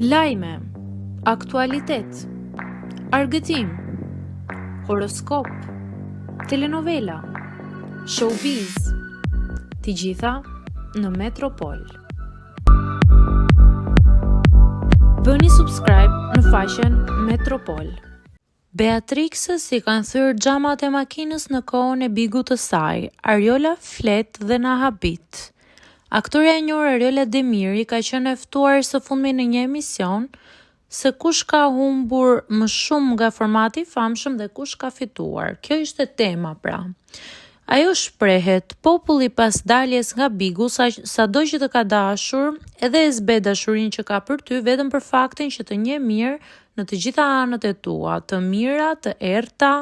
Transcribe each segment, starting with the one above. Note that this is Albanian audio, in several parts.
Lajme, aktualitet, argëtim, horoskop, telenovela, showbiz, të gjitha në Metropol. Bëni subscribe në faqen Metropol. Beatrixës i kanë thyrë xhamat e makinës në kohën e bigut të saj, Ariola flet dhe na habit. Aktoreja e njohur Ariola Demiri ka qenë e ftuar së fundmi në një emision se kush ka humbur më shumë nga formati i famshëm dhe kush ka fituar. Kjo ishte tema pra. Ajo shprehet, populli pas daljes nga bigu, sado që të ka dashur, edhe e zbe dashurinë që ka për ty vetëm për faktin që të njeh mirë në të gjitha anët e tua, të mira, të errta,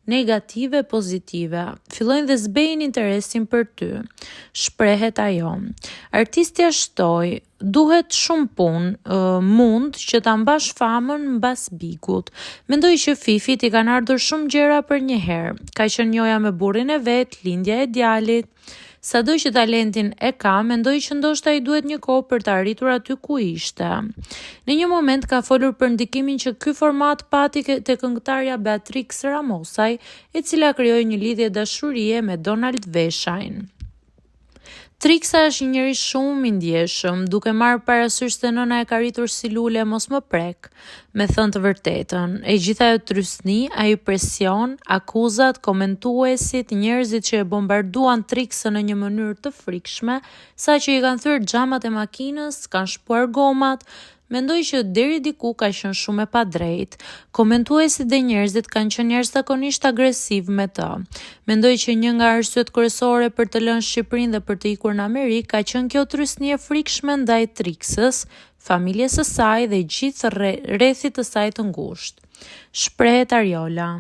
negative, pozitive. Fillojnë dhe zbejnë interesin për ty. Shprehet ajo. Artistja shtoi, duhet shumë punë, mund që ta mbash famën mbas bigut. Mendoj që Fifit i kanë ardhur shumë gjëra për një herë. Ka qenë njoja me burrin e vet, lindja e djalit. Sado që talentin e ka, mendoj që ndoshta i duhet një kohë për të arritur aty ku ishte. Në një moment ka folur për ndikimin që ky format pati te këngëtarja Beatrix Ramosaj, e cila krijoi një lidhje dashurie me Donald Veshajn. Trixa është një njeri shumë i ndjeshëm, duke marrë parasysh se nëna e ka rritur si lule mos më prek, me thënë të vërtetën. E gjitha ajo trysni, ai presion, akuzat, komentuesit, njerëzit që e bombarduan Trixën në një mënyrë të frikshme, saqë i kanë thyrë xhamat e makinës, kanë shpuar gomat. Mendoj që deri diku ka qenë shumë e padrejtë. Komentuesit dhe njerëzit kanë qenë jashtëzakonisht agresiv me të. Mendoj që një nga arsyet kryesore për të lënë Shqipërinë dhe për të ikur në Amerikë ka qenë kjo trysni e frikshme ndaj Trixës, familjes së saj dhe gjithë rrethit të saj të ngushtë. Shprehet Ariola.